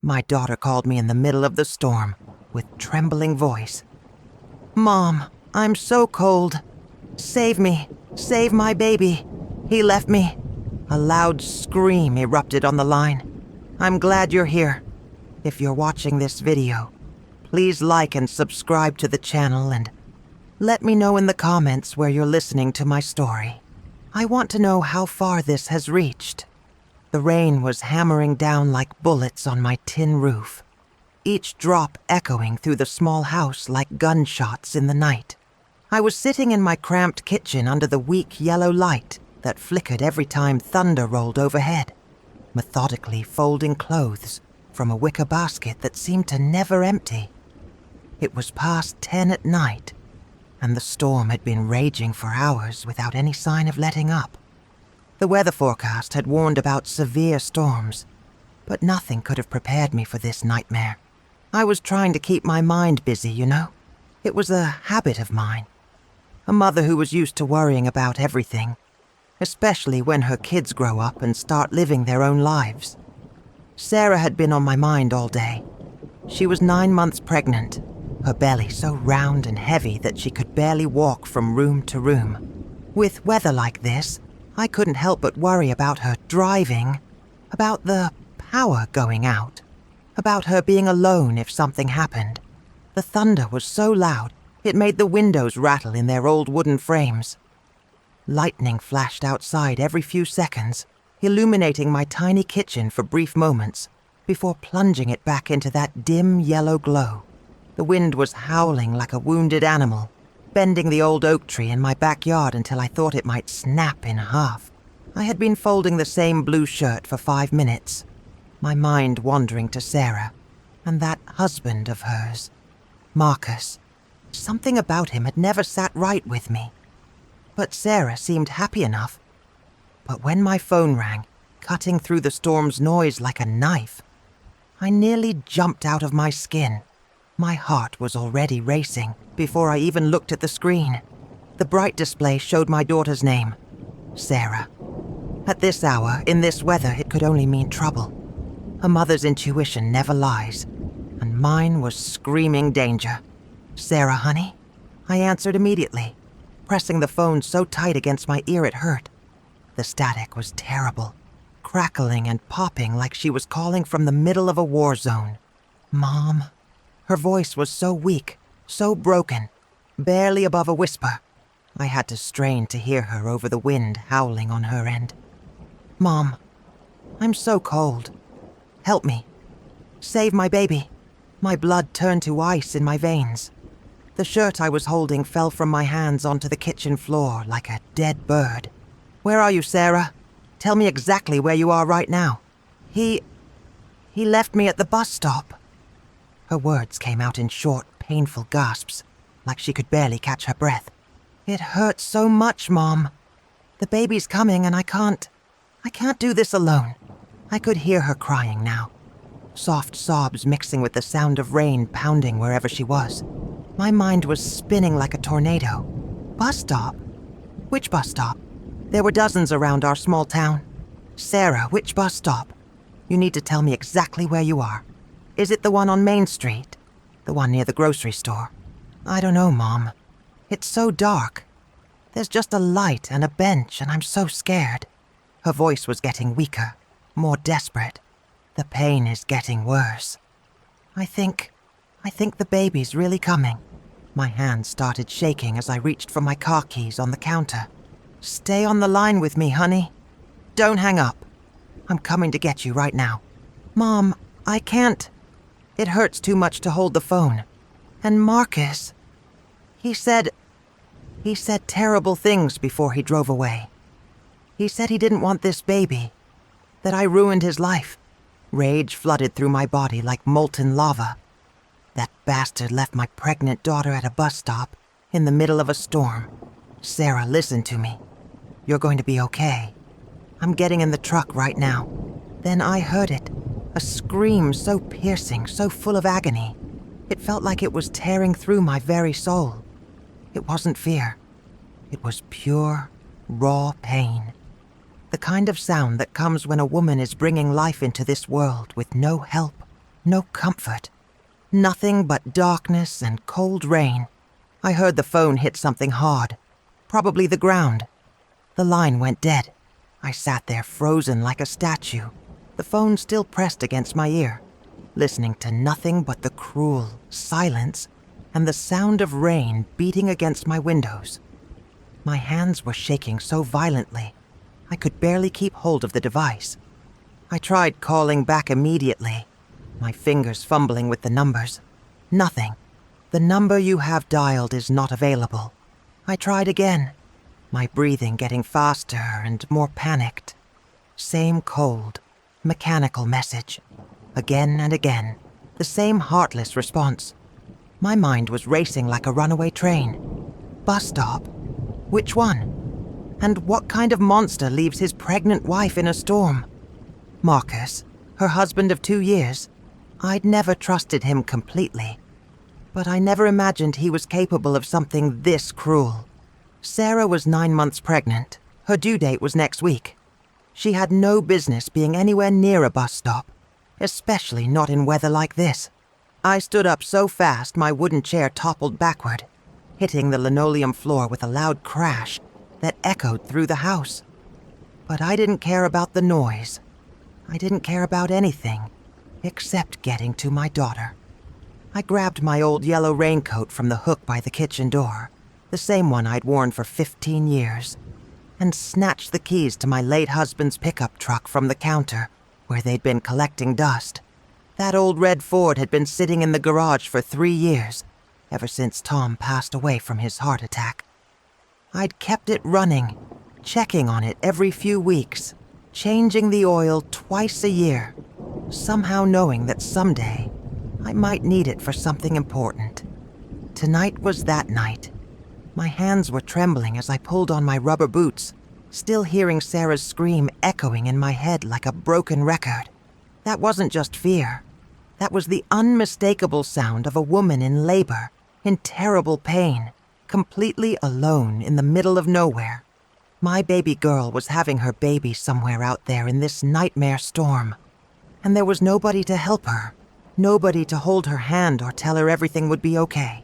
My daughter called me in the middle of the storm, with trembling voice. "Mom, I'm so cold. Save me. Save my baby. He left me." A loud scream erupted on the line. "I'm glad you're here. If you're watching this video, please like and subscribe to the channel and let me know in the comments where you're listening to my story. I want to know how far this has reached." The rain was hammering down like bullets on my tin roof, each drop echoing through the small house like gunshots in the night. I was sitting in my cramped kitchen under the weak yellow light that flickered every time thunder rolled overhead, methodically folding clothes from a wicker basket that seemed to never empty. It was past 10 at night, and the storm had been raging for hours without any sign of letting up. The weather forecast had warned about severe storms, but nothing could have prepared me for this nightmare. I was trying to keep my mind busy, you know. It was a habit of mine. A mother who was used to worrying about everything, especially when her kids grow up and start living their own lives. Sarah had been on my mind all day. She was 9 months pregnant, her belly so round and heavy that she could barely walk from room to room. With weather like this, I couldn't help but worry about her driving, about the power going out, about her being alone if something happened. The thunder was so loud, it made the windows rattle in their old wooden frames. Lightning flashed outside every few seconds, illuminating my tiny kitchen for brief moments, before plunging it back into that dim yellow glow. The wind was howling like a wounded animal, bending the old oak tree in my backyard until I thought it might snap in half. I had been folding the same blue shirt for 5 minutes, my mind wandering to Sarah and that husband of hers, Marcus. Something about him had never sat right with me. But Sarah seemed happy enough. But when my phone rang, cutting through the storm's noise like a knife, I nearly jumped out of my skin. My heart was already racing before I even looked at the screen. The bright display showed my daughter's name, Sarah. At this hour, in this weather, it could only mean trouble. A mother's intuition never lies, and mine was screaming danger. "Sarah, honey?" I answered immediately, pressing the phone so tight against my ear it hurt. The static was terrible, crackling and popping like she was calling from the middle of a war zone. "Mom?" Her voice was so weak, so broken, barely above a whisper. I had to strain to hear her over the wind howling on her end. "Mom, I'm so cold. Help me. Save my baby." My blood turned to ice in my veins. The shirt I was holding fell from my hands onto the kitchen floor like a dead bird. "Where are you, Sarah? Tell me exactly where you are right now." He left me at the bus stop." Her words came out in short, painful gasps, like she could barely catch her breath. "It hurts so much, Mom. The baby's coming and I can't do this alone." I could hear her crying now, soft sobs mixing with the sound of rain pounding wherever she was. My mind was spinning like a tornado. Bus stop? Which bus stop? There were dozens around our small town. "Sarah, which bus stop? You need to tell me exactly where you are. Is it the one on Main Street? The one near the grocery store?" "I don't know, Mom. It's so dark. There's just a light and a bench and I'm so scared." Her voice was getting weaker, more desperate. "The pain is getting worse. I think the baby's really coming." My hands started shaking as I reached for my car keys on the counter. "Stay on the line with me, honey. Don't hang up. I'm coming to get you right now." "Mom, I can't. It hurts too much to hold the phone. And Marcus, he said terrible things before he drove away. He said he didn't want this baby, that I ruined his life." Rage flooded through my body like molten lava. That bastard left my pregnant daughter at a bus stop in the middle of a storm. "Sarah, listen to me. You're going to be okay. I'm getting in the truck right now." Then I heard it, a scream so piercing, so full of agony. It felt like it was tearing through my very soul. It wasn't fear. It was pure, raw pain. The kind of sound that comes when a woman is bringing life into this world with no help, No comfort. Nothing but darkness and cold rain. I heard the phone hit something hard. Probably the ground. The line went dead. I sat there frozen like a statue, the phone still pressed against my ear, listening to nothing but the cruel silence and the sound of rain beating against my windows. My hands were shaking so violently, I could barely keep hold of the device. I tried calling back immediately, my fingers fumbling with the numbers. Nothing. The number you have dialed is not available. I tried again, my breathing getting faster and more panicked. Same cold, mechanical message. Again and again, the same heartless response. My mind was racing like a runaway train. Bus stop? Which one? And what kind of monster leaves his pregnant wife in a storm? Marcus, her husband of 2 years. I'd never trusted him completely. But I never imagined he was capable of something this cruel. Sarah was 9 months pregnant. Her due date was next week. She had no business being anywhere near a bus stop, especially not in weather like this. I stood up so fast my wooden chair toppled backward, hitting the linoleum floor with a loud crash that echoed through the house. But I didn't care about the noise. I didn't care about anything except getting to my daughter. I grabbed my old yellow raincoat from the hook by the kitchen door, the same one I'd worn for 15 years, and snatched the keys to my late husband's pickup truck from the counter where they'd been collecting dust. That old red Ford had been sitting in the garage for 3 years, ever since Tom passed away from his heart attack. I'd kept it running, checking on it every few weeks, changing the oil twice a year, somehow knowing that someday I might need it for something important. Tonight was that night. My hands were trembling as I pulled on my rubber boots, still hearing Sarah's scream echoing in my head like a broken record. That wasn't just fear. That was the unmistakable sound of a woman in labor, in terrible pain, completely alone in the middle of nowhere. My baby girl was having her baby somewhere out there in this nightmare storm, and there was nobody to help her, nobody to hold her hand or tell her everything would be okay.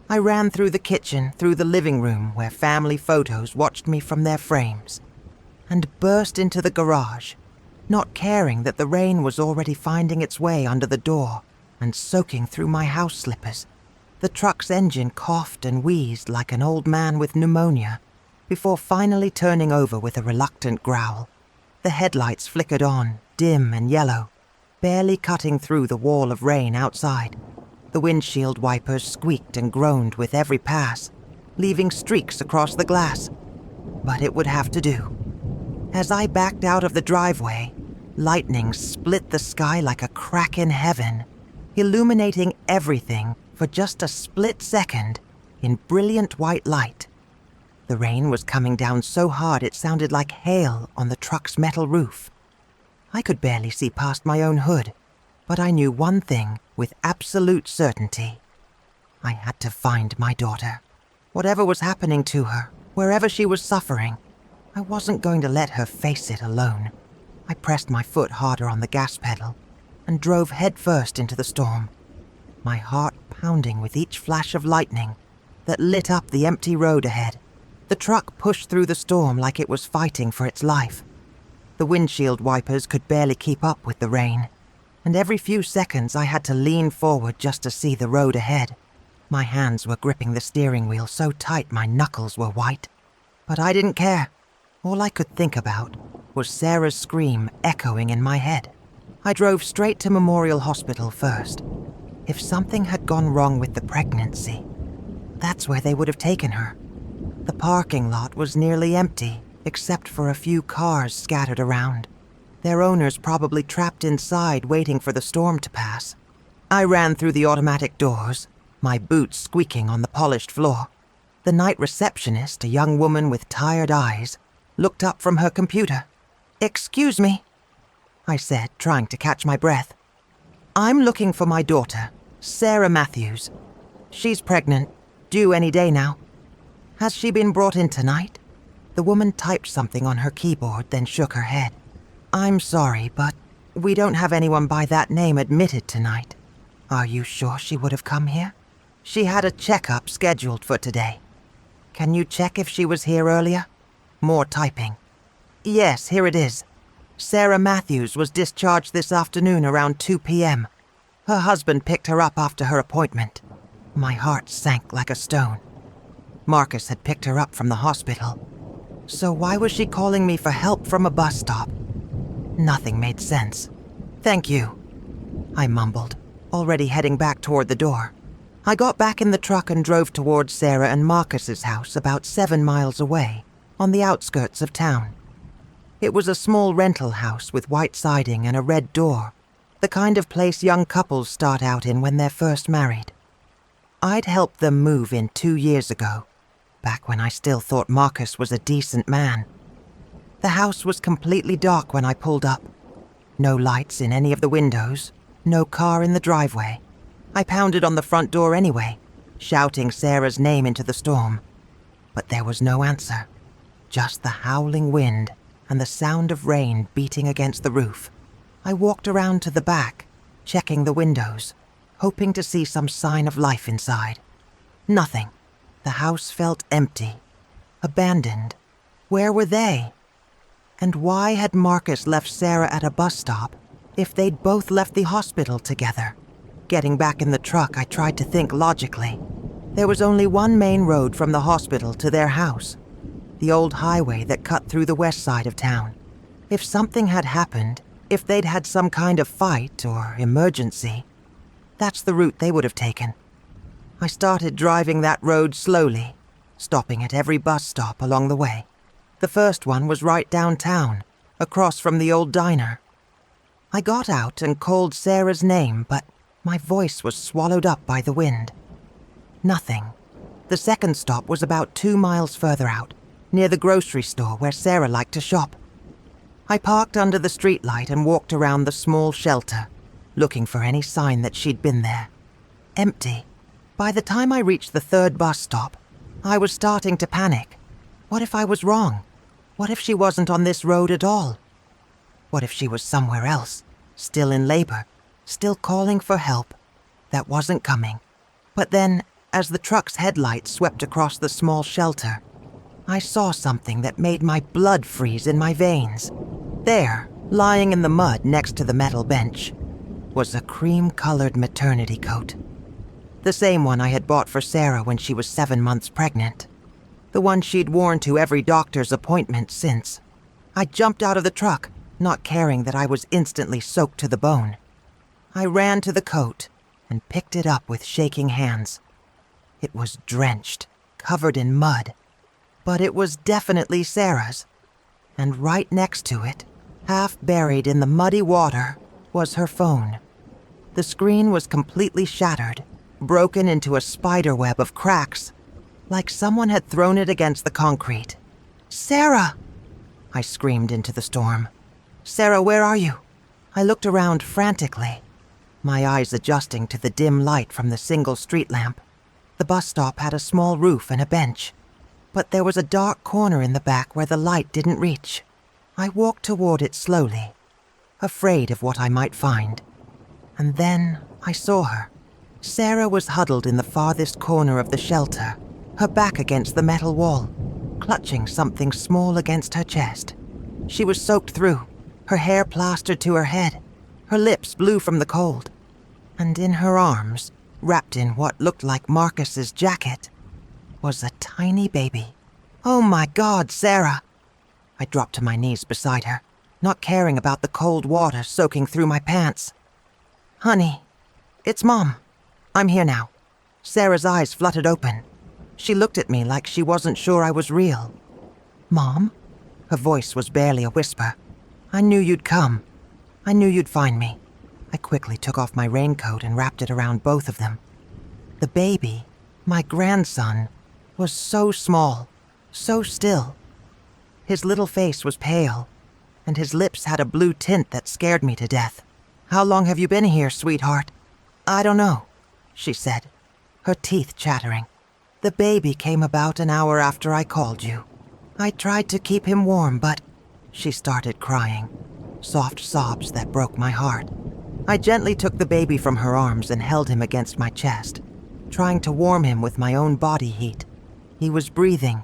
I ran through the kitchen, through the living room where family photos watched me from their frames, and burst into the garage, not caring that the rain was already finding its way under the door and soaking through my house slippers. The truck's engine coughed and wheezed like an old man with pneumonia, before finally turning over with a reluctant growl. The headlights flickered on, dim and yellow, barely cutting through the wall of rain outside. The windshield wipers squeaked and groaned with every pass, leaving streaks across the glass. But it would have to do. As I backed out of the driveway, lightning split the sky like a crack in heaven, illuminating everything for just a split second in brilliant white light. The rain was coming down so hard it sounded like hail on the truck's metal roof. I could barely see past my own hood, but I knew one thing with absolute certainty. I had to find my daughter. Whatever was happening to her, wherever she was suffering, I wasn't going to let her face it alone. I pressed my foot harder on the gas pedal and drove headfirst into the storm, my heart pounding with each flash of lightning that lit up the empty road ahead. The truck pushed through the storm like it was fighting for its life. The windshield wipers could barely keep up with the rain, and every few seconds I had to lean forward just to see the road ahead. My hands were gripping the steering wheel so tight my knuckles were white. But I didn't care. All I could think about was Sarah's scream echoing in my head. I drove straight to Memorial Hospital first. If something had gone wrong with the pregnancy, that's where they would have taken her. The parking lot was nearly empty, except for a few cars scattered around, their owners probably trapped inside waiting for the storm to pass. I ran through the automatic doors, my boots squeaking on the polished floor. The night receptionist, a young woman with tired eyes, looked up from her computer. "Excuse me," I said, trying to catch my breath. "I'm looking for my daughter, Sarah Matthews. She's pregnant, due any day now. Has she been brought in tonight?" The woman typed something on her keyboard, then shook her head. "I'm sorry, but We don't have anyone by that name admitted tonight. Are you sure she would have come here? She had a checkup scheduled for today. Can you check if she was here earlier? More typing. Yes, here it is. Sarah Matthews was discharged this afternoon around 2 p.m. Her husband picked her up after her appointment. My heart sank like a stone. Marcus had picked her up from the hospital. So why was she calling me for help from a bus stop? Nothing made sense. Thank you, I mumbled, already heading back toward the door. I got back in the truck and drove towards Sarah and Marcus's house about 7 miles away, on the outskirts of town. It was a small rental house with white siding and a red door, the kind of place young couples start out in when they're first married. I'd helped them move in 2 years ago, back when I still thought Marcus was a decent man. The house was completely dark when I pulled up. No lights in any of the windows, no car in the driveway. I pounded on the front door anyway, shouting Sarah's name into the storm. But there was no answer, just the howling wind and the sound of rain beating against the roof. I walked around to the back, checking the windows, hoping to see some sign of life inside. Nothing. The house felt empty, abandoned. Where were they? And why had Marcus left Sarah at a bus stop if they'd both left the hospital together? Getting back in the truck, I tried to think logically. There was only one main road from the hospital to their house, the old highway that cut through the west side of town. If something had happened, if they'd had some kind of fight or emergency, that's the route they would have taken. I started driving that road slowly, stopping at every bus stop along the way. The first one was right downtown, across from the old diner. I got out and called Sarah's name, but my voice was swallowed up by the wind. Nothing. The second stop was about 2 miles further out, near the grocery store where Sarah liked to shop. I parked under the streetlight and walked around the small shelter, looking for any sign that she'd been there. Empty. By the time I reached the third bus stop, I was starting to panic. What if I was wrong? What if she wasn't on this road at all? What if she was somewhere else, still in labor, still calling for help, that wasn't coming? But then, as the truck's headlights swept across the small shelter, I saw something that made my blood freeze in my veins. There, lying in the mud next to the metal bench, was a cream-colored maternity coat. The same one I had bought for Sarah when she was 7 months pregnant. The one she'd worn to every doctor's appointment since. I jumped out of the truck, not caring that I was instantly soaked to the bone. I ran to the coat and picked it up with shaking hands. It was drenched, covered in mud, but it was definitely Sarah's. And right next to it, half buried in the muddy water, was her phone. The screen was completely shattered, broken into a spider web of cracks, like someone had thrown it against the concrete. "Sarah!" I screamed into the storm. "Sarah, where are you?" I looked around frantically, my eyes adjusting to the dim light from the single street lamp. The bus stop had a small roof and a bench, but there was a dark corner in the back where the light didn't reach. I walked toward it slowly, afraid of what I might find. And then I saw her. Sarah was huddled in the farthest corner of the shelter, her back against the metal wall, clutching something small against her chest. She was soaked through, her hair plastered to her head, her lips blue from the cold. And in her arms, wrapped in what looked like Marcus's jacket, was a tiny baby. "Oh my God, Sarah!" I dropped to my knees beside her, not caring about the cold water soaking through my pants. "Honey, it's Mom. I'm here now." Sarah's eyes fluttered open. She looked at me like she wasn't sure I was real. "Mom?" Her voice was barely a whisper. "I knew you'd come. I knew you'd find me." I quickly took off my raincoat and wrapped it around both of them. The baby, my grandson, was so small, so still. His little face was pale, and his lips had a blue tint that scared me to death. "How long have you been here, sweetheart?" "I don't know," she said, her teeth chattering. "The baby came about an hour after I called you. I tried to keep him warm, but..." She started crying. soft sobs that broke my heart. I gently took the baby from her arms and held him against my chest, trying to warm him with my own body heat. He was breathing,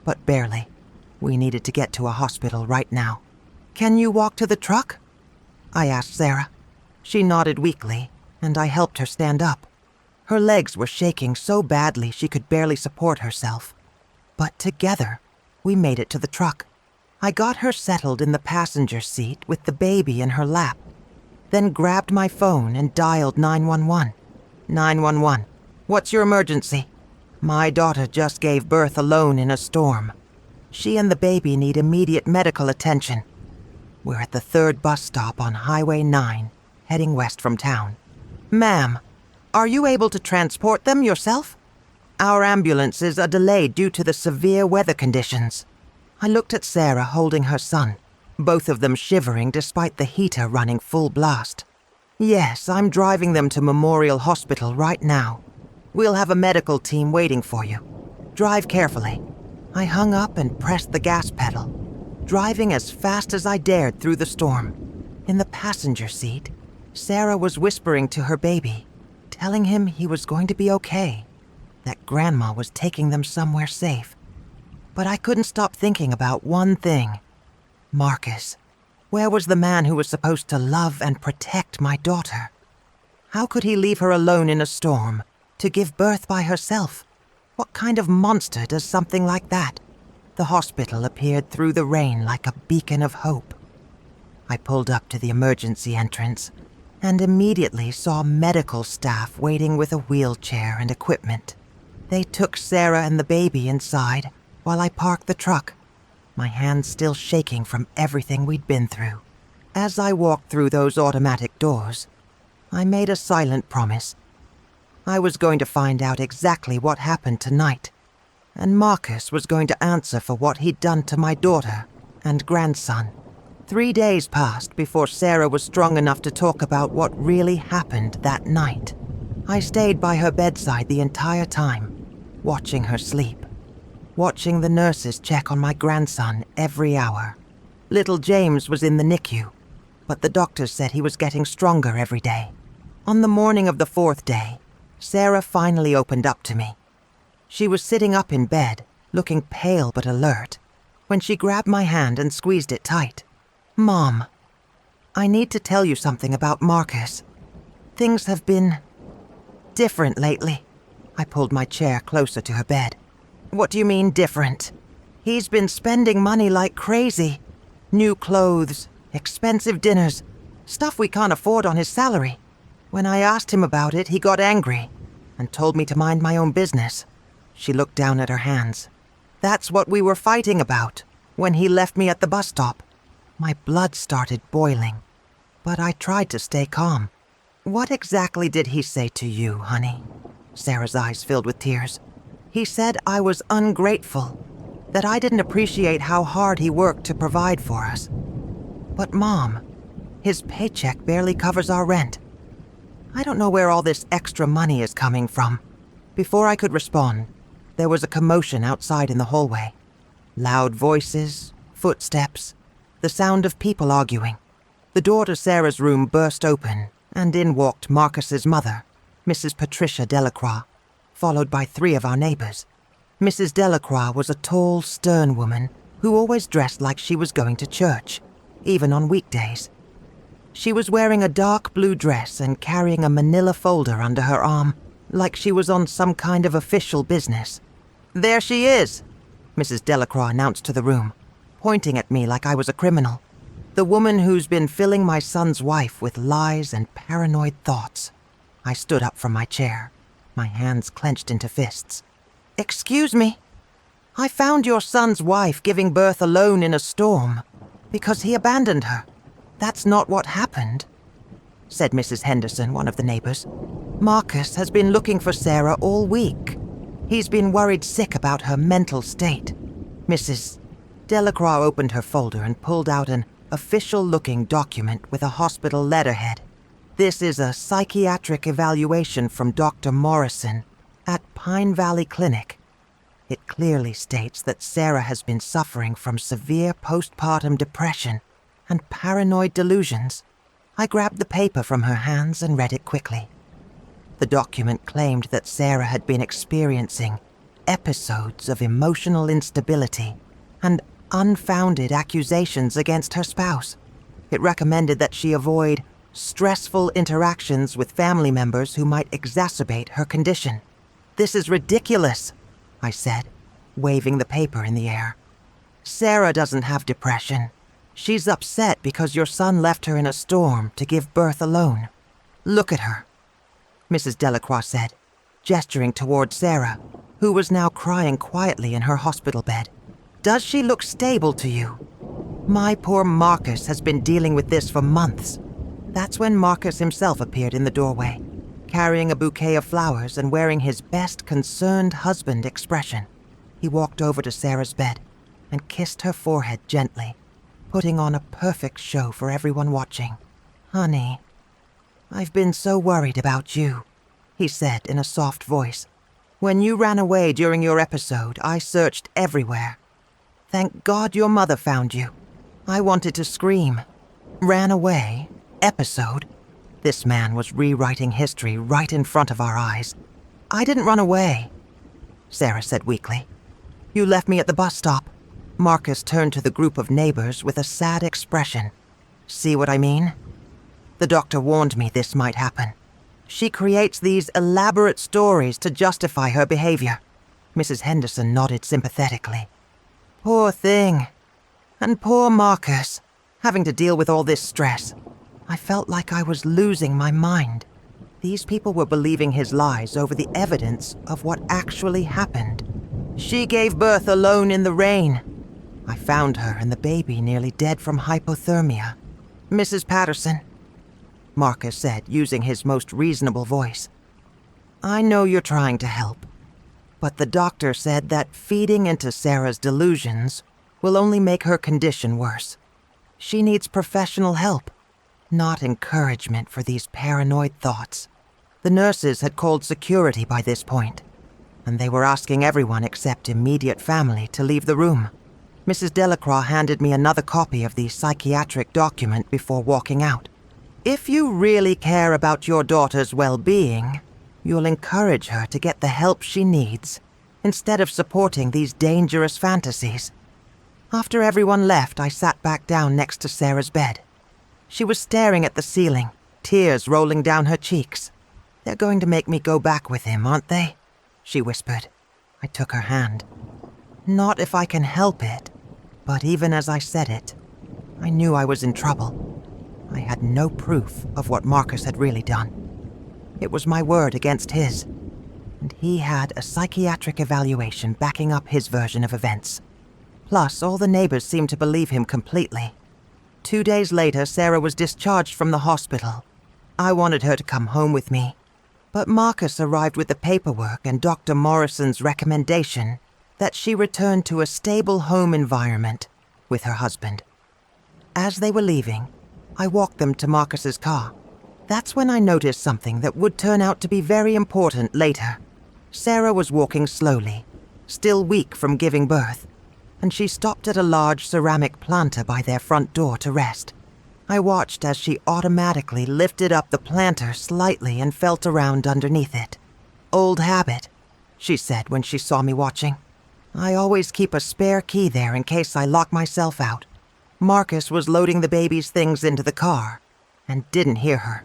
but barely. We needed to get to a hospital right now. "Can you walk to the truck?" I asked Sarah. She nodded weakly, and I helped her stand up. Her legs were shaking so badly she could barely support herself. But together, we made it to the truck. I got her settled in the passenger seat with the baby in her lap, then grabbed my phone and dialed 911. 911, what's your emergency? My daughter just gave birth alone in a storm. She and the baby need immediate medical attention. We're at the 3rd bus stop on Highway 9, heading west from town. Ma'am, are you able to transport them yourself? Our ambulances are delayed due to the severe weather conditions. I looked at Sarah holding her son, both of them shivering despite the heater running full blast. Yes, I'm driving them to Memorial Hospital right now. We'll have a medical team waiting for you. Drive carefully. I hung up and pressed the gas pedal, driving as fast as I dared through the storm. In the passenger seat, Sarah was whispering to her baby, telling him he was going to be okay, that Grandma was taking them somewhere safe. But I couldn't stop thinking about one thing. Marcus. Where was the man who was supposed to love and protect my daughter? How could he leave her alone in a storm to give birth by herself? What kind of monster does something like that? The hospital appeared through the rain like a beacon of hope. I pulled up to the emergency entrance and immediately saw medical staff waiting with a wheelchair and equipment. They took Sarah and the baby inside while I parked the truck, my hands still shaking from everything we'd been through. As I walked through those automatic doors, I made a silent promise. I was going to find out exactly what happened tonight, and Marcus was going to answer for what he'd done to my daughter and grandson. 3 days passed before Sarah was strong enough to talk about what really happened that night. I stayed by her bedside the entire time, watching her sleep, watching the nurses check on my grandson every hour. Little James was in the NICU, but the doctors said he was getting stronger every day. On the morning of the 4th day, Sarah finally opened up to me. She was sitting up in bed, looking pale but alert, when she grabbed my hand and squeezed it tight. "Mom, I need to tell you something about Marcus. Things have been different lately." I pulled my chair closer to her bed. "What do you mean different?" "He's been spending money like crazy. New clothes, expensive dinners, stuff we can't afford on his salary. When I asked him about it, he got angry and told me to mind my own business." She looked down at her hands. "That's what we were fighting about when he left me at the bus stop." My blood started boiling, but I tried to stay calm. "What exactly did he say to you, honey?" Sarah's eyes filled with tears. "He said I was ungrateful, that I didn't appreciate how hard he worked to provide for us. But Mom, his paycheck barely covers our rent. I don't know where all this extra money is coming from." Before I could respond, there was a commotion outside in the hallway. Loud voices, footsteps, the sound of people arguing. The door to Sarah's room burst open, and in walked Marcus's mother, Mrs. Patricia Delacroix, followed by 3 of our neighbors. Mrs. Delacroix was a tall, stern woman who always dressed like she was going to church, even on weekdays. She was wearing a dark blue dress and carrying a manila folder under her arm, like she was on some kind of official business. "There she is," Mrs. Delacroix announced to the room, pointing at me like I was a criminal. "The woman who's been filling my son's wife with lies and paranoid thoughts." I stood up from my chair, my hands clenched into fists. "Excuse me. I found your son's wife giving birth alone in a storm because he abandoned her. That's not what happened," said Mrs. Henderson, one of the neighbors. "Marcus has been looking for Sarah all week. He's been worried sick about her mental state." Mrs. Delacroix opened her folder and pulled out an official-looking document with a hospital letterhead. "This is a psychiatric evaluation from Dr. Morrison at Pine Valley Clinic. It clearly states that Sarah has been suffering from severe postpartum depression and paranoid delusions. I grabbed the paper from her hands and read it quickly. The document claimed that Sarah had been experiencing episodes of emotional instability and unfounded accusations against her spouse. It recommended that she avoid stressful interactions with family members who might exacerbate her condition. "This is ridiculous," I said, waving the paper in the air. "Sarah doesn't have depression. She's upset because your son left her in a storm to give birth alone. Look at her," Mrs. Delacroix said, gesturing toward Sarah, who was now crying quietly in her hospital bed. "Does she look stable to you? My poor Marcus has been dealing with this for months." That's when Marcus himself appeared in the doorway, carrying a bouquet of flowers and wearing his best concerned husband expression. He walked over to Sarah's bed and kissed her forehead gently, putting on a perfect show for everyone watching. "Honey, I've been so worried about you," he said in a soft voice. "When you ran away during your episode, I searched everywhere. Thank God your mother found you. I wanted to scream. Ran away? Episode?" This man was rewriting history right in front of our eyes. "I didn't run away," Sarah said weakly. "You left me at the bus stop." Marcus turned to the group of neighbors with a sad expression. "See what I mean? The doctor warned me this might happen. She creates these elaborate stories to justify her behavior." Mrs. Henderson nodded sympathetically. "Poor thing. And poor Marcus, having to deal with all this stress. I felt like I was losing my mind. These people were believing his lies over the evidence of what actually happened. She gave birth alone in the rain. I found her and the baby nearly dead from hypothermia. Mrs. Patterson," Marcus said, using his most reasonable voice, "I know you're trying to help, but the doctor said that feeding into Sarah's delusions will only make her condition worse. She needs professional help, not encouragement for these paranoid thoughts." The nurses had called security by this point, and they were asking everyone except immediate family to leave the room. Mrs. Delacroix handed me another copy of the psychiatric document before walking out. "If you really care about your daughter's well-being, you'll encourage her to get the help she needs, instead of supporting these dangerous fantasies." After everyone left, I sat back down next to Sarah's bed. She was staring at the ceiling, tears rolling down her cheeks. "They're going to make me go back with him, aren't they?" she whispered. I took her hand. "Not if I can help it." But even as I said it, I knew I was in trouble. I had no proof of what Marcus had really done. It was my word against his, and he had a psychiatric evaluation backing up his version of events. Plus, all the neighbors seemed to believe him completely. 2 days later, Sarah was discharged from the hospital. I wanted her to come home with me, but Marcus arrived with the paperwork and Dr. Morrison's recommendation that she return to a stable home environment with her husband. As they were leaving, I walked them to Marcus's car. That's when I noticed something that would turn out to be very important later. Sarah was walking slowly, still weak from giving birth, and she stopped at a large ceramic planter by their front door to rest. I watched as she automatically lifted up the planter slightly and felt around underneath it. "Old habit," she said when she saw me watching. "I always keep a spare key there in case I lock myself out." Marcus was loading the baby's things into the car and didn't hear her,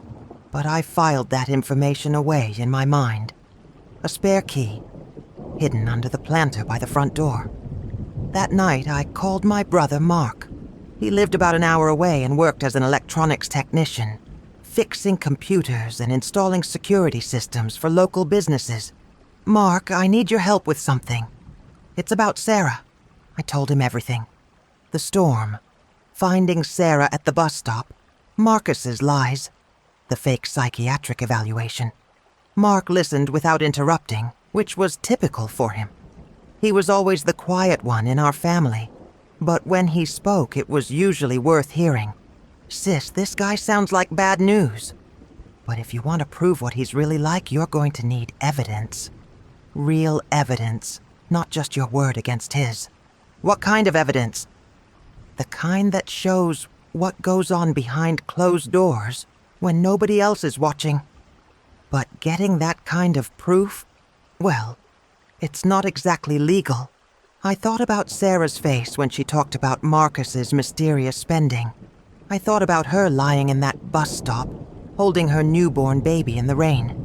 but I filed that information away in my mind. A spare key, hidden under the planter by the front door. That night, I called my brother Mark. He lived about an hour away and worked as an electronics technician, fixing computers and installing security systems for local businesses. "Mark, I need your help with something. It's about Sarah." I told him everything. The storm, finding Sarah at the bus stop, Marcus's lies, the fake psychiatric evaluation. Mark listened without interrupting, which was typical for him. He was always the quiet one in our family, but when he spoke, it was usually worth hearing. "Sis, this guy sounds like bad news. But if you want to prove what he's really like, you're going to need evidence. Real evidence, not just your word against his." "What kind of evidence?" "The kind that shows what goes on behind closed doors when nobody else is watching. But getting that kind of proof, well, it's not exactly legal. I thought about Sarah's face when she talked about Marcus's mysterious spending. I thought about her lying in that bus stop, holding her newborn baby in the rain.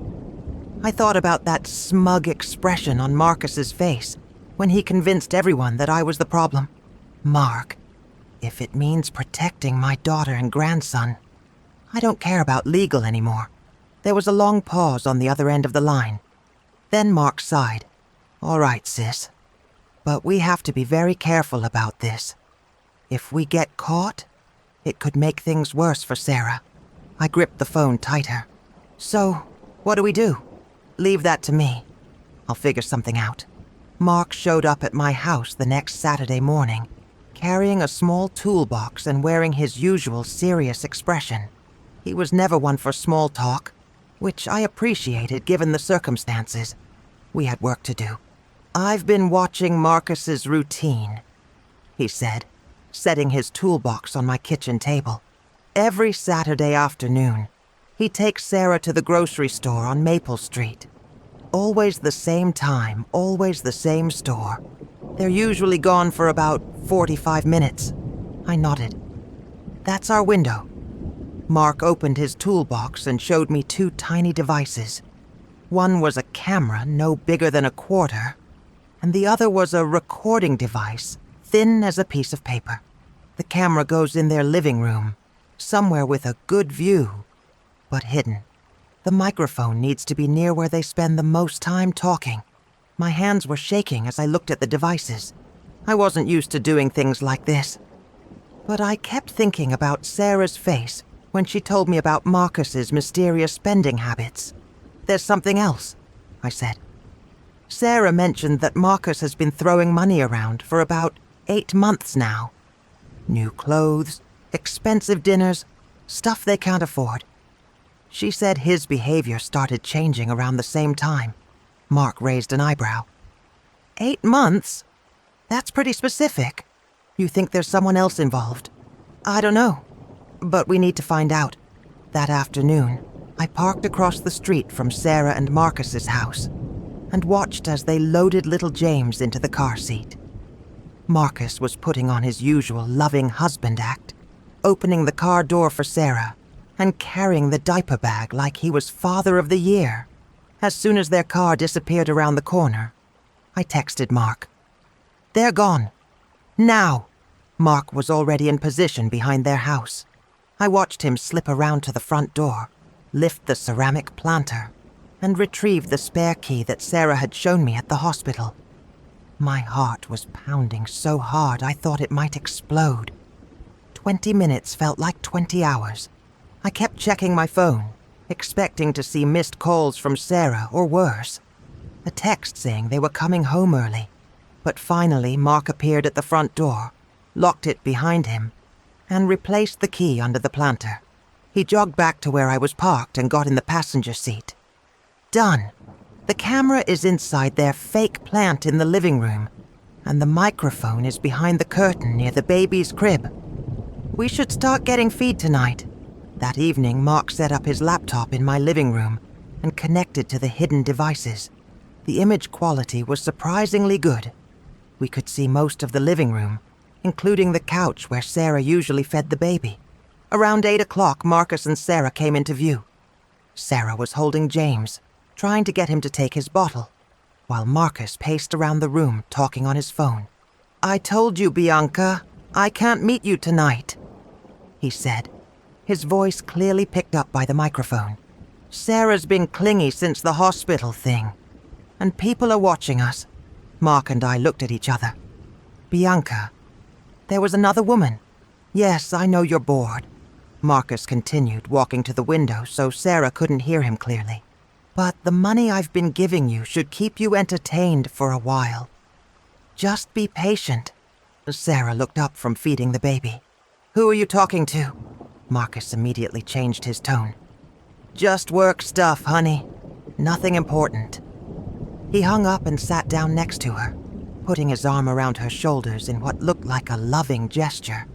I thought about that smug expression on Marcus's face when he convinced everyone that I was the problem. Mark, if it means protecting my daughter and grandson, I don't care about legal anymore. There was a long pause on the other end of the line. Then Mark sighed. All right, sis. But we have to be very careful about this. If we get caught, it could make things worse for Sarah. I gripped the phone tighter. So, what do we do? Leave that to me. I'll figure something out. Mark showed up at my house the next Saturday morning, carrying a small toolbox and wearing his usual serious expression. He was never one for small talk, which I appreciated given the circumstances. We had work to do. I've been watching Marcus's routine, he said, setting his toolbox on my kitchen table. Every Saturday afternoon, he takes Sarah to the grocery store on Maple Street. Always the same time, always the same store. They're usually gone for about 45 minutes. I nodded. That's our window. Mark opened his toolbox and showed me two tiny devices. One was a camera no bigger than a quarter, and the other was a recording device, thin as a piece of paper. The camera goes in their living room, somewhere with a good view, but hidden. The microphone needs to be near where they spend the most time talking. My hands were shaking as I looked at the devices. I wasn't used to doing things like this. But I kept thinking about Sarah's face when she told me about Marcus's mysterious spending habits. There's something else, I said. Sarah mentioned that Marcus has been throwing money around for about 8 months now. New clothes, expensive dinners, stuff they can't afford. She said his behavior started changing around the same time. Mark raised an eyebrow. 8 months? That's pretty specific. You think there's someone else involved? I don't know, but we need to find out. That afternoon, I parked across the street from Sarah and Marcus's house and watched as they loaded little James into the car seat. Marcus was putting on his usual loving husband act, opening the car door for Sarah and carrying the diaper bag like he was Father of the Year. As soon as their car disappeared around the corner, I texted Mark. They're gone. Now. Mark was already in position behind their house. I watched him slip around to the front door, lift the ceramic planter, and retrieve the spare key that Sarah had shown me at the hospital. My heart was pounding so hard I thought it might explode. 20 minutes felt like 20 hours. I kept checking my phone, expecting to see missed calls from Sarah or worse. A text saying they were coming home early. But finally, Mark appeared at the front door, locked it behind him, and replaced the key under the planter. He jogged back to where I was parked and got in the passenger seat. Done. The camera is inside their fake plant in the living room, and the microphone is behind the curtain near the baby's crib. We should start getting feed tonight. That evening, Mark set up his laptop in my living room and connected to the hidden devices. The image quality was surprisingly good. We could see most of the living room, including the couch where Sarah usually fed the baby. Around 8 o'clock, Marcus and Sarah came into view. Sarah was holding James, trying to get him to take his bottle, while Marcus paced around the room talking on his phone. I told you, Bianca, I can't meet you tonight, he said, his voice clearly picked up by the microphone. Sarah's been clingy since the hospital thing, and people are watching us. Mark and I looked at each other. Bianca, there was another woman. Yes, I know you're bored. Marcus continued, walking to the window so Sarah couldn't hear him clearly. But the money I've been giving you should keep you entertained for a while. Just be patient. Sarah looked up from feeding the baby. Who are you talking to? Marcus immediately changed his tone. Just work stuff, honey. Nothing important. He hung up and sat down next to her, putting his arm around her shoulders in what looked like a loving gesture.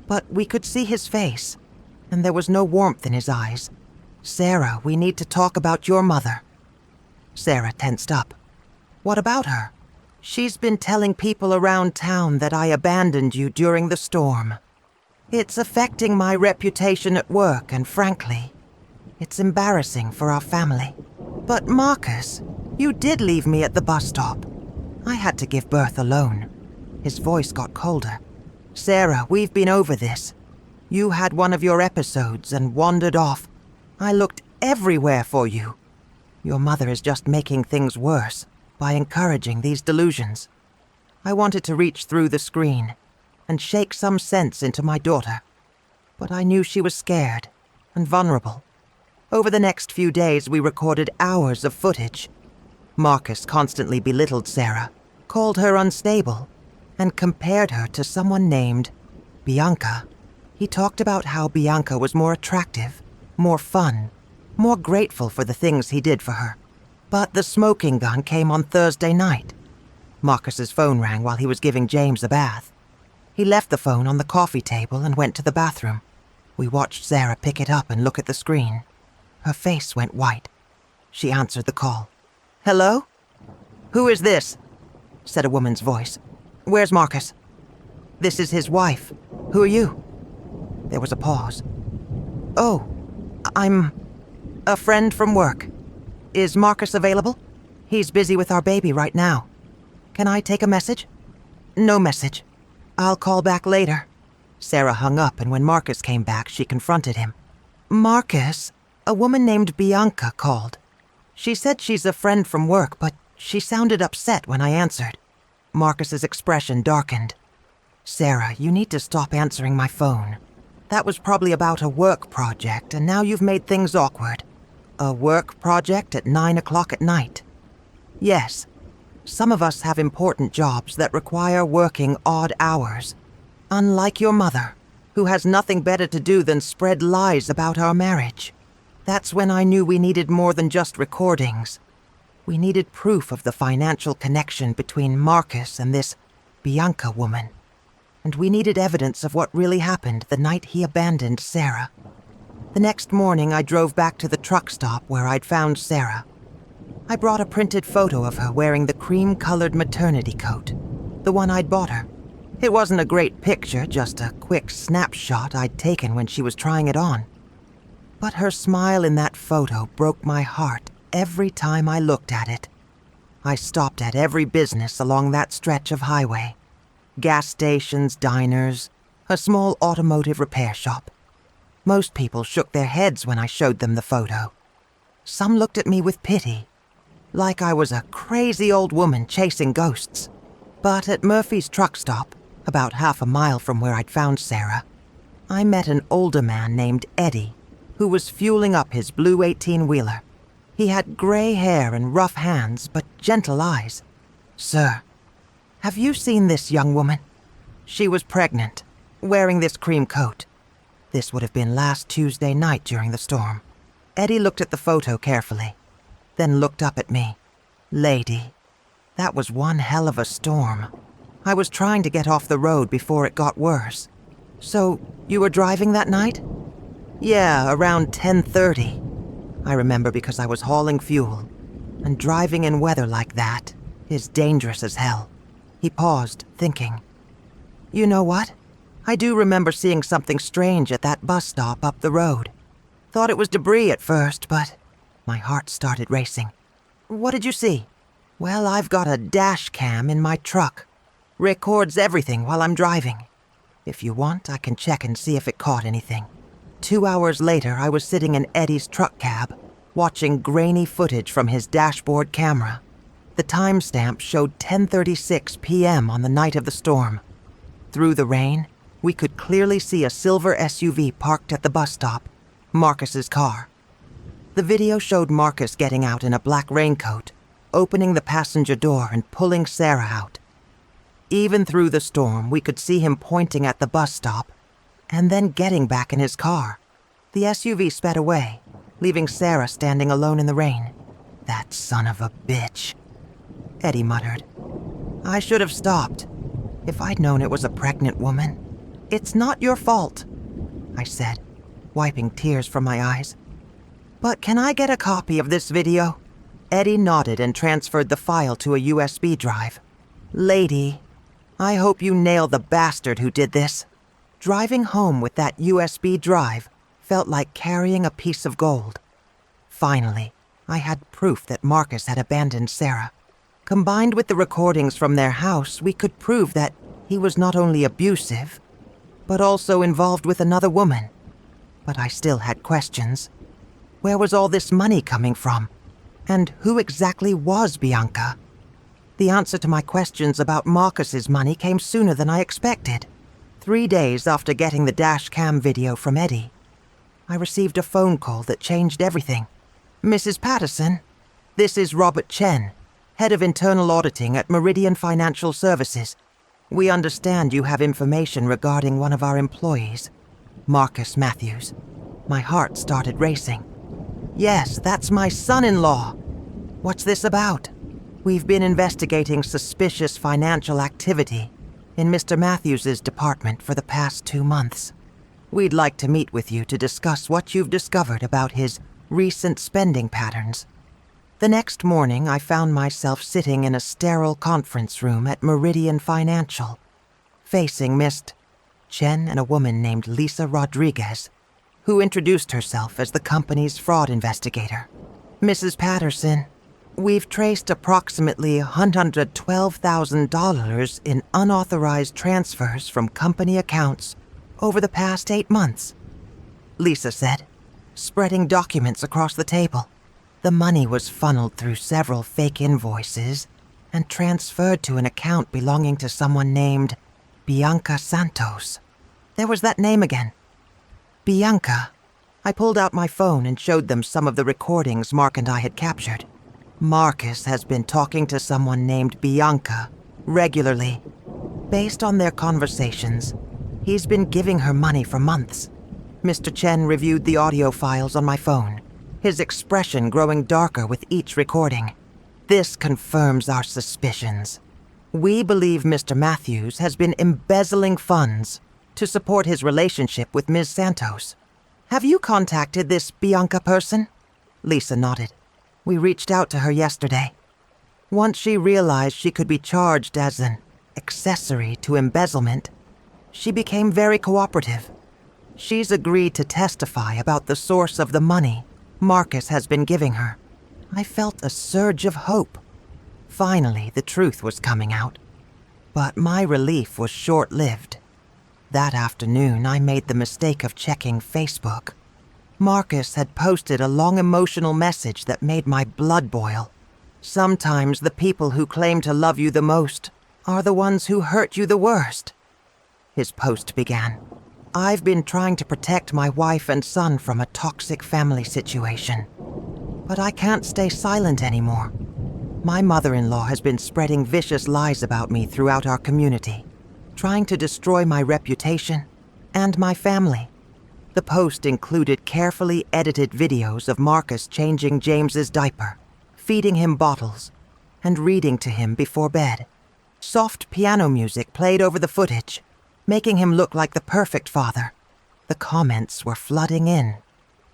But we could see his face, and there was no warmth in his eyes. "Sarah, we need to talk about your mother." Sarah tensed up. "What about her?" "She's been telling people around town that I abandoned you during the storm. It's affecting my reputation at work, and frankly, it's embarrassing for our family." "But Marcus, you did leave me at the bus stop. I had to give birth alone." His voice got colder. "Sarah, we've been over this. You had one of your episodes and wandered off. I looked everywhere for you. Your mother is just making things worse by encouraging these delusions." I wanted to reach through the screen and shake some sense into my daughter, but I knew she was scared and vulnerable. Over the next few days, we recorded hours of footage. Marcus constantly belittled Sarah, called her unstable, and compared her to someone named Bianca. He talked about how Bianca was more attractive, more fun, more grateful for the things he did for her. But the smoking gun came on Thursday night. Marcus's phone rang while he was giving James a bath. He left the phone on the coffee table and went to the bathroom. We watched Sarah pick it up and look at the screen. Her face went white. She answered the call. "Hello? Who is this?" said a woman's voice. "Where's Marcus?" "This is his wife. Who are you?" There was a pause. "Oh, I'm a friend from work. Is Marcus available? He's busy with our baby right now. Can I take a message?" "No message. I'll call back later." Sarah hung up, and when Marcus came back, she confronted him. "Marcus, a woman named Bianca called. She said she's a friend from work, but she sounded upset when I answered." Marcus's expression darkened. "Sarah, you need to stop answering my phone. That was probably about a work project, and now you've made things awkward." "A work project at 9 o'clock at night?" "Yes. Some of us have important jobs that require working odd hours. Unlike your mother, who has nothing better to do than spread lies about our marriage. That's when I knew we needed more than just recordings. We needed proof of the financial connection between Marcus and this Bianca woman. And we needed evidence of what really happened the night he abandoned Sarah." The next morning, I drove back to the truck stop where I'd found Sarah. I brought a printed photo of her wearing the cream-colored maternity coat, the one I'd bought her. It wasn't a great picture, just a quick snapshot I'd taken when she was trying it on. But her smile in that photo broke my heart every time I looked at it. I stopped at every business along that stretch of highway. Gas stations, diners, a small automotive repair shop. Most people shook their heads when I showed them the photo. Some looked at me with pity, like I was a crazy old woman chasing ghosts. But at Murphy's truck stop, about half a mile from where I'd found Sarah, I met an older man named Eddie, who was fueling up his blue 18-wheeler. He had gray hair and rough hands, but gentle eyes. "Sir, have you seen this young woman? She was pregnant, wearing this cream coat. This would have been last Tuesday night during the storm." Eddie looked at the photo carefully, then looked up at me. "Lady, that was one hell of a storm. I was trying to get off the road before it got worse." "So, you were driving that night?" "Yeah, around 10:30. I remember because I was hauling fuel, and driving in weather like that is dangerous as hell." He paused, thinking. "You know what? I do remember seeing something strange at that bus stop up the road. Thought it was debris at first, but..." My heart started racing. "What did you see?" "Well, I've got a dash cam in my truck. Records everything while I'm driving. If you want, I can check and see if it caught anything." 2 hours later, I was sitting in Eddie's truck cab, watching grainy footage from his dashboard camera. The timestamp showed 10:36 p.m. on the night of the storm. Through the rain, we could clearly see a silver SUV parked at the bus stop, Marcus's car. The video showed Marcus getting out in a black raincoat, opening the passenger door and pulling Sarah out. Even through the storm, we could see him pointing at the bus stop and then getting back in his car. The SUV sped away, leaving Sarah standing alone in the rain. "That son of a bitch," Eddie muttered. "I should have stopped. If I'd known it was a pregnant woman, It's not your fault, I said, wiping tears from my eyes. But can I get a copy of this video? Eddie nodded and transferred the file to a USB drive. Lady, I hope you nail the bastard who did this. Driving home with that USB drive felt like carrying a piece of gold. Finally, I had proof that Marcus had abandoned Sarah. Combined with the recordings from their house, we could prove that he was not only abusive, but also involved with another woman. But I still had questions. Where was all this money coming from? And who exactly was Bianca? The answer to my questions about Marcus's money came sooner than I expected. 3 days after getting the dash cam video from Eddie, I received a phone call that changed everything. Mrs. Patterson, this is Robert Chen, Head of Internal Auditing at Meridian Financial Services. We understand you have information regarding one of our employees, Marcus Matthews. My heart started racing. Yes, that's my son-in-law. What's this about? We've been investigating suspicious financial activity in Mr. Matthews's department for the past 2 months. We'd like to meet with you to discuss what you've discovered about his recent spending patterns. The next morning, I found myself sitting in a sterile conference room at Meridian Financial, facing Miss Chen and a woman named Lisa Rodriguez, who introduced herself as the company's fraud investigator. Mrs. Patterson, we've traced approximately $112,000 in unauthorized transfers from company accounts over the past 8 months, Lisa said, spreading documents across the table. The money was funneled through several fake invoices and transferred to an account belonging to someone named Bianca Santos. There was that name again. Bianca. I pulled out my phone and showed them some of the recordings Mark and I had captured. Marcus has been talking to someone named Bianca regularly. Based on their conversations, he's been giving her money for months. Mr. Chen reviewed the audio files on my phone, his expression growing darker with each recording. This confirms our suspicions. We believe Mr. Matthews has been embezzling funds to support his relationship with Ms. Santos. Have you contacted this Bianca person? Lisa nodded. We reached out to her yesterday. Once she realized she could be charged as an accessory to embezzlement, she became very cooperative. She's agreed to testify about the source of the money Marcus has been giving her. I felt a surge of hope. Finally, the truth was coming out. But my relief was short-lived. That afternoon, I made the mistake of checking Facebook. Marcus had posted a long emotional message that made my blood boil. Sometimes the people who claim to love you the most are the ones who hurt you the worst. His post began. I've been trying to protect my wife and son from a toxic family situation. But I can't stay silent anymore. My mother-in-law has been spreading vicious lies about me throughout our community, trying to destroy my reputation and my family. The post included carefully edited videos of Marcus changing James's diaper, feeding him bottles, and reading to him before bed. Soft piano music played over the footage, making him look like the perfect father. The comments were flooding in.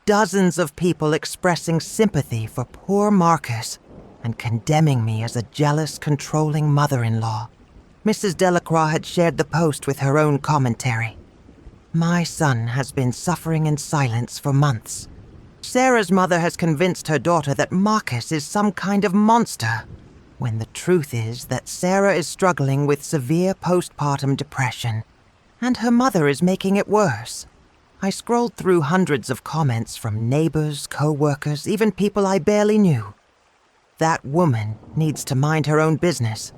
Dozens of people expressing sympathy for poor Marcus and condemning me as a jealous, controlling mother-in-law. Mrs. Delacroix had shared the post with her own commentary. My son has been suffering in silence for months. Sarah's mother has convinced her daughter that Marcus is some kind of monster, when the truth is that Sarah is struggling with severe postpartum depression, and her mother is making it worse. I scrolled through hundreds of comments from neighbors, co-workers, even people I barely knew. That woman needs to mind her own business.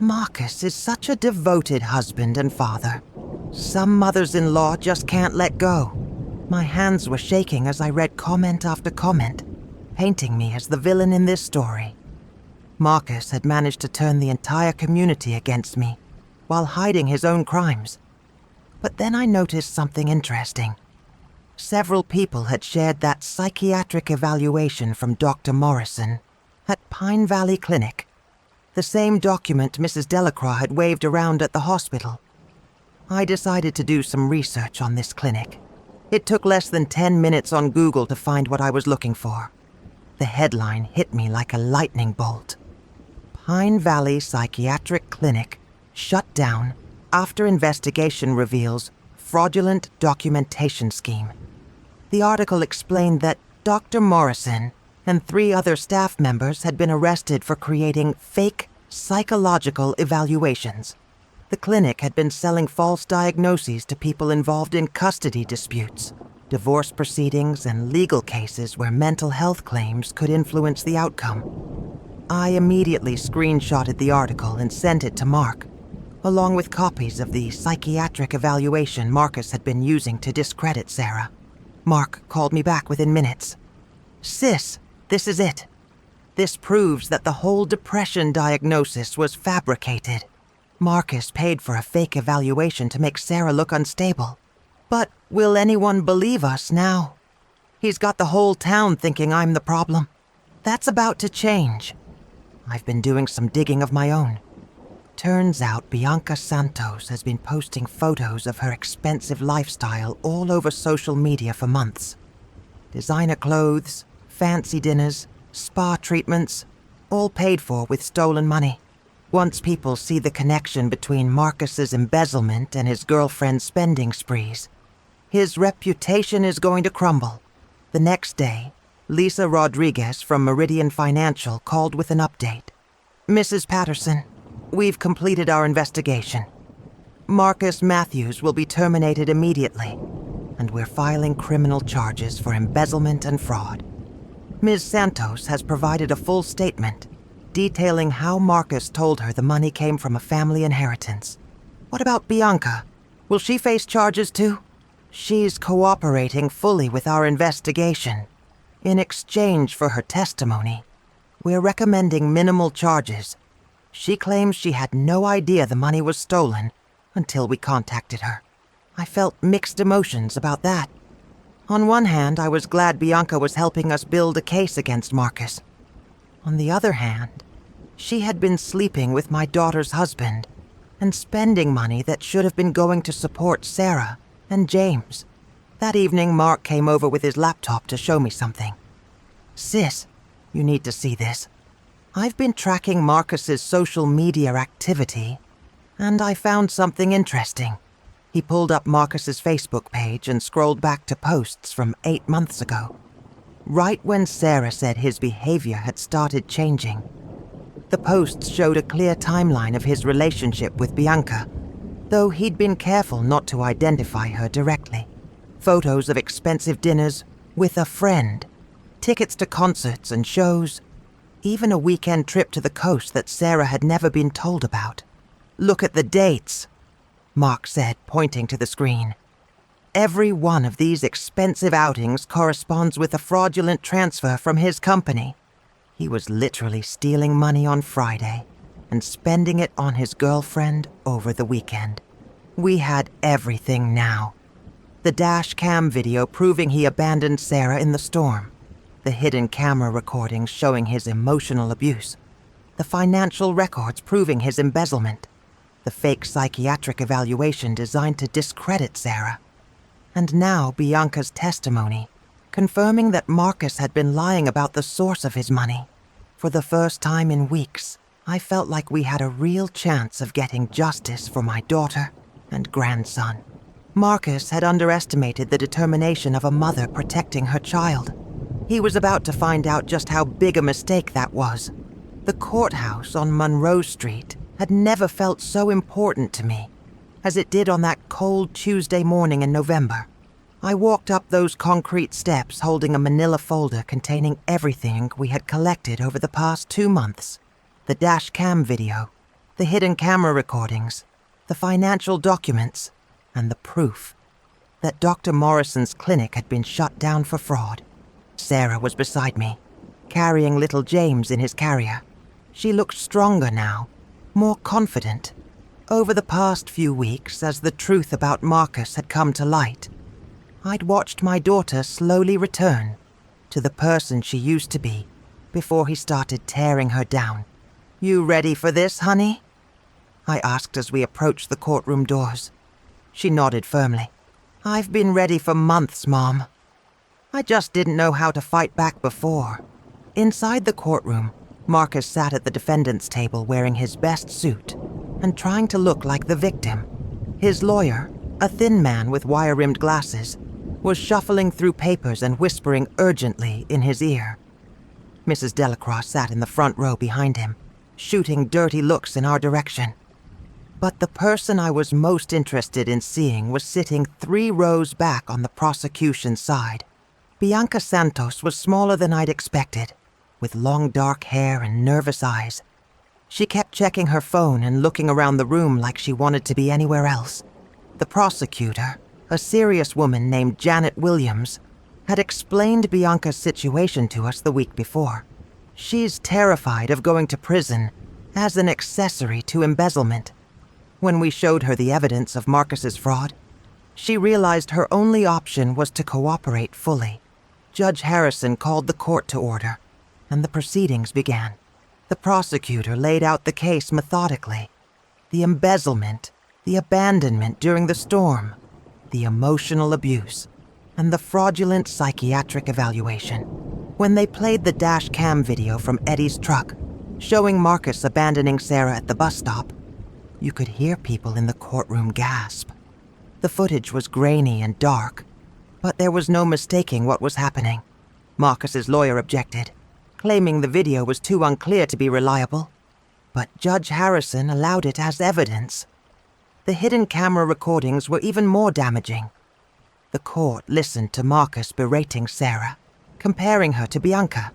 Marcus is such a devoted husband and father. Some mothers-in-law just can't let go. My hands were shaking as I read comment after comment, painting me as the villain in this story. Marcus had managed to turn the entire community against me, while hiding his own crimes. But then I noticed something interesting. Several people had shared that psychiatric evaluation from Dr. Morrison at Pine Valley Clinic, the same document Mrs. Delacroix had waved around at the hospital. I decided to do some research on this clinic. It took less than 10 minutes on Google to find what I was looking for. The headline hit me like a lightning bolt. Pine Valley Psychiatric Clinic shut down after investigation reveals fraudulent documentation scheme. The article explained that Dr. Morrison and 3 other staff members had been arrested for creating fake psychological evaluations. The clinic had been selling false diagnoses to people involved in custody disputes, divorce proceedings, and legal cases where mental health claims could influence the outcome. I immediately screenshotted the article and sent it to Mark, along with copies of the psychiatric evaluation Marcus had been using to discredit Sarah. Mark called me back within minutes. "Sis, this is it. This proves that the whole depression diagnosis was fabricated. Marcus paid for a fake evaluation to make Sarah look unstable. But will anyone believe us now? He's got the whole town thinking I'm the problem. That's about to change. I've been doing some digging of my own. Turns out Bianca Santos has been posting photos of her expensive lifestyle all over social media for months. Designer clothes, fancy dinners, spa treatments, all paid for with stolen money. Once people see the connection between Marcus's embezzlement and his girlfriend's spending sprees, his reputation is going to crumble. The next day, Lisa Rodriguez from Meridian Financial called with an update. "Mrs. Patterson, we've completed our investigation. Marcus Matthews will be terminated immediately, and we're filing criminal charges for embezzlement and fraud. Ms. Santos has provided a full statement detailing how Marcus told her the money came from a family inheritance. What about Bianca? Will she face charges too? She's cooperating fully with our investigation. In exchange for her testimony, we're recommending minimal charges. She claims she had no idea the money was stolen until we contacted her. I felt mixed emotions about that. On one hand, I was glad Bianca was helping us build a case against Marcus. On the other hand, she had been sleeping with my daughter's husband and spending money that should have been going to support Sarah and James. That evening, Mark came over with his laptop to show me something. "Sis, you need to see this. I've been tracking Marcus's social media activity, and I found something interesting." He pulled up Marcus's Facebook page and scrolled back to posts from 8 months ago, right when Sarah said his behavior had started changing. The posts showed a clear timeline of his relationship with Bianca, though he'd been careful not to identify her directly. Photos of expensive dinners with a friend, tickets to concerts and shows, even a weekend trip to the coast that Sarah had never been told about. "Look at the dates," Mark said, pointing to the screen. "Every one of these expensive outings corresponds with a fraudulent transfer from his company. He was literally stealing money on Friday and spending it on his girlfriend over the weekend. We had everything now. The dash cam video proving he abandoned Sarah in the storm. The hidden camera recordings showing his emotional abuse. The financial records proving his embezzlement. The fake psychiatric evaluation designed to discredit Sarah. And now Bianca's testimony, confirming that Marcus had been lying about the source of his money. For the first time in weeks, I felt like we had a real chance of getting justice for my daughter and grandson. Marcus had underestimated the determination of a mother protecting her child. He was about to find out just how big a mistake that was. The courthouse on Monroe Street had never felt so important to me as it did on that cold Tuesday morning in November. I walked up those concrete steps holding a manila folder containing everything we had collected over the past 2 months. The dash cam video, the hidden camera recordings, the financial documents, and the proof that Dr. Morrison's clinic had been shut down for fraud. Sarah was beside me, carrying little James in his carrier. She looked stronger now, more confident. Over the past few weeks, as the truth about Marcus had come to light, I'd watched my daughter slowly return to the person she used to be before he started tearing her down. "You ready for this, honey?" I asked as we approached the courtroom doors. She nodded firmly. "I've been ready for months, Mom. I just didn't know how to fight back before." Inside the courtroom, Marcus sat at the defendant's table wearing his best suit and trying to look like the victim. His lawyer, a thin man with wire-rimmed glasses, was shuffling through papers and whispering urgently in his ear. Mrs. Delacroix sat in the front row behind him, shooting dirty looks in our direction. But the person I was most interested in seeing was sitting 3 rows back on the prosecution's side. Bianca Santos was smaller than I'd expected, with long dark hair and nervous eyes. She kept checking her phone and looking around the room like she wanted to be anywhere else. The prosecutor, a serious woman named Janet Williams, had explained Bianca's situation to us the week before. She's terrified of going to prison as an accessory to embezzlement. When we showed her the evidence of Marcus's fraud, she realized her only option was to cooperate fully. Judge Harrison called the court to order, and the proceedings began. The prosecutor laid out the case methodically. The embezzlement, the abandonment during the storm, the emotional abuse, and the fraudulent psychiatric evaluation. When they played the dash cam video from Eddie's truck, showing Marcus abandoning Sarah at the bus stop, you could hear people in the courtroom gasp. The footage was grainy and dark, but there was no mistaking what was happening. Marcus's lawyer objected, claiming the video was too unclear to be reliable, but Judge Harrison allowed it as evidence. The hidden camera recordings were even more damaging. The court listened to Marcus berating Sarah, comparing her to Bianca,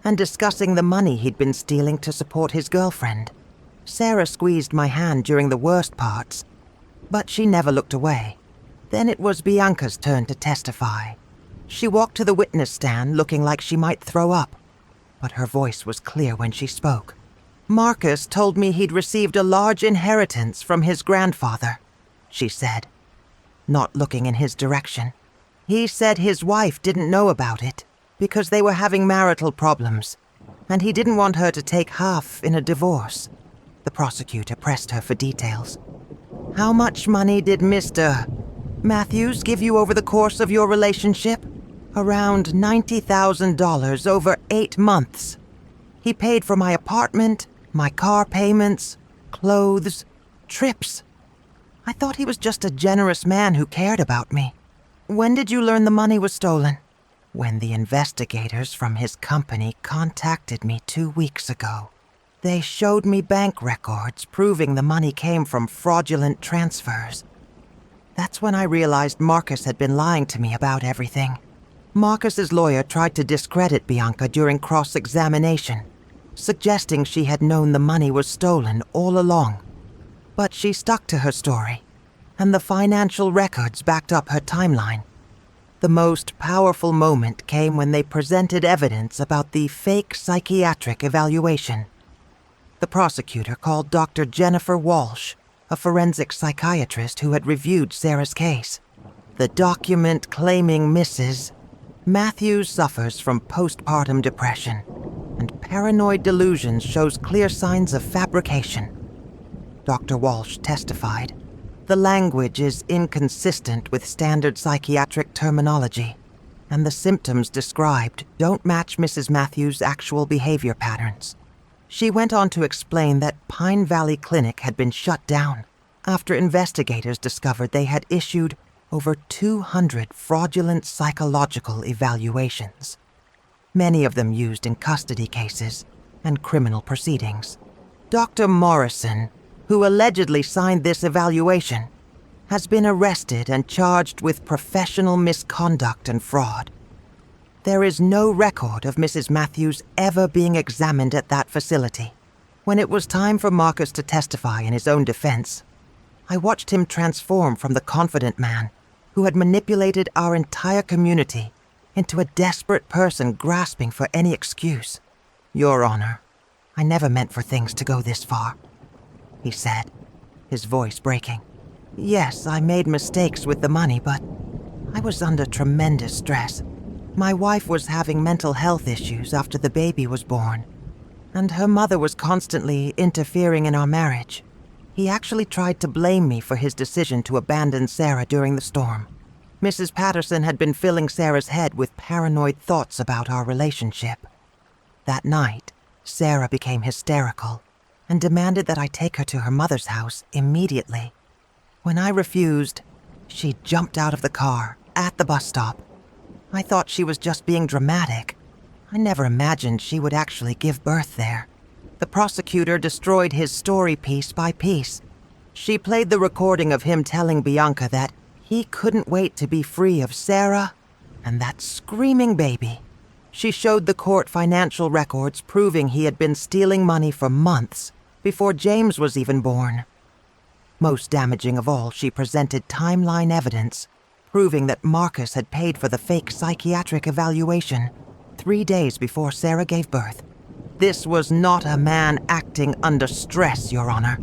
and discussing the money he'd been stealing to support his girlfriend. Sarah squeezed my hand during the worst parts, but she never looked away. Then it was Bianca's turn to testify. She walked to the witness stand looking like she might throw up, but her voice was clear when she spoke. "Marcus told me he'd received a large inheritance from his grandfather," she said, not looking in his direction. "He said his wife didn't know about it because they were having marital problems, and he didn't want her to take half in a divorce." The prosecutor pressed her for details. "How much money did Mr. Matthews give you over the course of your relationship?" "Around $90,000 over 8 months. He paid for my apartment, my car payments, clothes, trips. I thought he was just a generous man who cared about me." "When did you learn the money was stolen?" "When the investigators from his company contacted me 2 weeks ago. They showed me bank records proving the money came from fraudulent transfers. That's when I realized Marcus had been lying to me about everything." Marcus's lawyer tried to discredit Bianca during cross-examination, suggesting she had known the money was stolen all along. But she stuck to her story, and the financial records backed up her timeline. The most powerful moment came when they presented evidence about the fake psychiatric evaluation. The prosecutor called Dr. Jennifer Walsh, a forensic psychiatrist who had reviewed Sarah's case. The document claiming Mrs. Matthews suffers from postpartum depression, and paranoid delusions shows clear signs of fabrication. Dr. Walsh testified. The language is inconsistent with standard psychiatric terminology, and the symptoms described don't match Mrs. Matthews' actual behavior patterns. She went on to explain that Pine Valley Clinic had been shut down after investigators discovered they had issued over 200 fraudulent psychological evaluations, many of them used in custody cases and criminal proceedings. Dr. Morrison, who allegedly signed this evaluation, has been arrested and charged with professional misconduct and fraud. There is no record of Mrs. Matthews ever being examined at that facility. When it was time for Marcus to testify in his own defense, I watched him transform from the confident man who had manipulated our entire community into a desperate person grasping for any excuse. "Your Honor, I never meant for things to go this far," he said, his voice breaking. "Yes, I made mistakes with the money, but I was under tremendous stress. My wife was having mental health issues after the baby was born, and her mother was constantly interfering in our marriage. He actually tried to blame me for his decision to abandon Sarah during the storm. Mrs. Patterson had been filling Sarah's head with paranoid thoughts about our relationship. That night, Sarah became hysterical and demanded that I take her to her mother's house immediately. When I refused, she jumped out of the car at the bus stop. I thought she was just being dramatic. I never imagined she would actually give birth there. The prosecutor destroyed his story piece by piece. She played the recording of him telling Bianca that he couldn't wait to be free of Sarah and that screaming baby. She showed the court financial records proving he had been stealing money for months before James was even born. Most damaging of all, she presented timeline evidence proving that Marcus had paid for the fake psychiatric evaluation 3 days before Sarah gave birth. This was not a man acting under stress, Your Honor.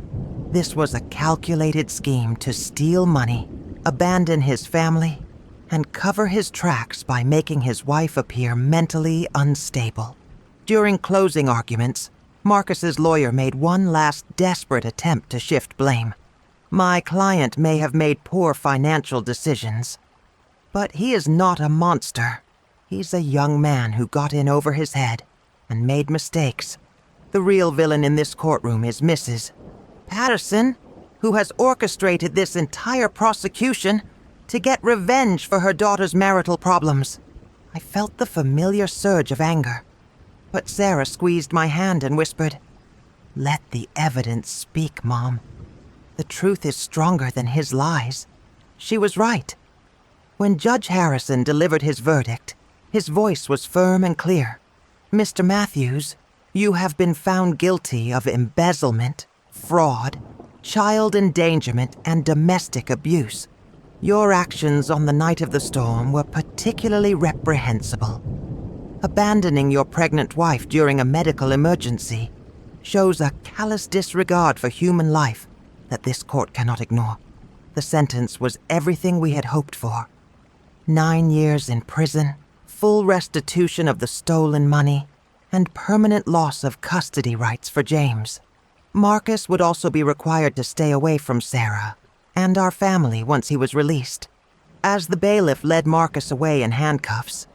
This was a calculated scheme to steal money, abandon his family, and cover his tracks by making his wife appear mentally unstable. During closing arguments, Marcus's lawyer made one last desperate attempt to shift blame. My client may have made poor financial decisions, but he is not a monster. He's a young man who got in over his head and made mistakes. The real villain in this courtroom is Mrs. Patterson, who has orchestrated this entire prosecution to get revenge for her daughter's marital problems. I felt the familiar surge of anger, but Sarah squeezed my hand and whispered, "Let the evidence speak, Mom. The truth is stronger than his lies." She was right. When Judge Harrison delivered his verdict, his voice was firm and clear. "Mr. Matthews, you have been found guilty of embezzlement, fraud, child endangerment, and domestic abuse. Your actions on the night of the storm were particularly reprehensible. Abandoning your pregnant wife during a medical emergency shows a callous disregard for human life that this court cannot ignore. The sentence was everything we had hoped for. 9 years in prison, full restitution of the stolen money, and permanent loss of custody rights for James. Marcus would also be required to stay away from Sarah and our family once he was released. As the bailiff led Marcus away in handcuffs,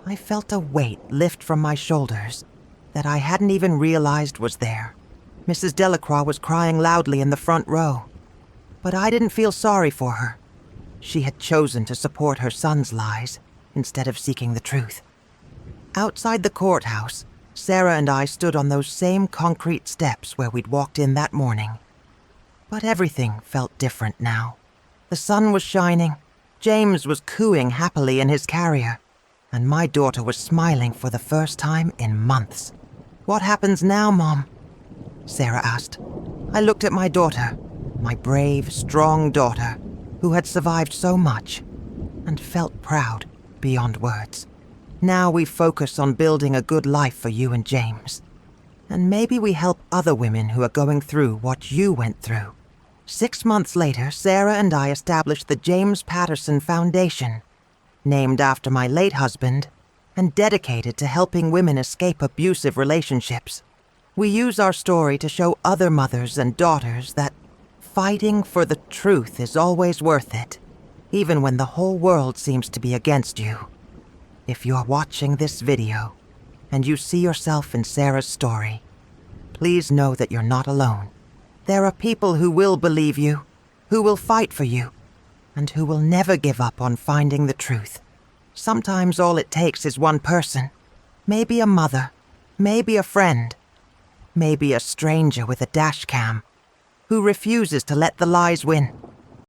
I felt a weight lift from my shoulders that I hadn't even realized was there. Mrs. Delacroix was crying loudly in the front row, but I didn't feel sorry for her. She had chosen to support her son's lies instead of seeking the truth. Outside the courthouse, Sarah and I stood on those same concrete steps where we'd walked in that morning. But everything felt different now. The sun was shining, James was cooing happily in his carrier, and my daughter was smiling for the first time in months. "What happens now, Mom?" Sarah asked. I looked at my daughter, my brave, strong daughter, who had survived so much, and felt proud beyond words. Now we focus on building a good life for you and James. And maybe we help other women who are going through what you went through. 6 months later, Sarah and I established the James Patterson Foundation, named after my late husband and dedicated to helping women escape abusive relationships. We use our story to show other mothers and daughters that fighting for the truth is always worth it, even when the whole world seems to be against you. If you're watching this video and you see yourself in Sarah's story, please know that you're not alone. There are people who will believe you, who will fight for you, and who will never give up on finding the truth. Sometimes all it takes is one person, maybe a mother, maybe a friend, maybe a stranger with a dash cam, who refuses to let the lies win.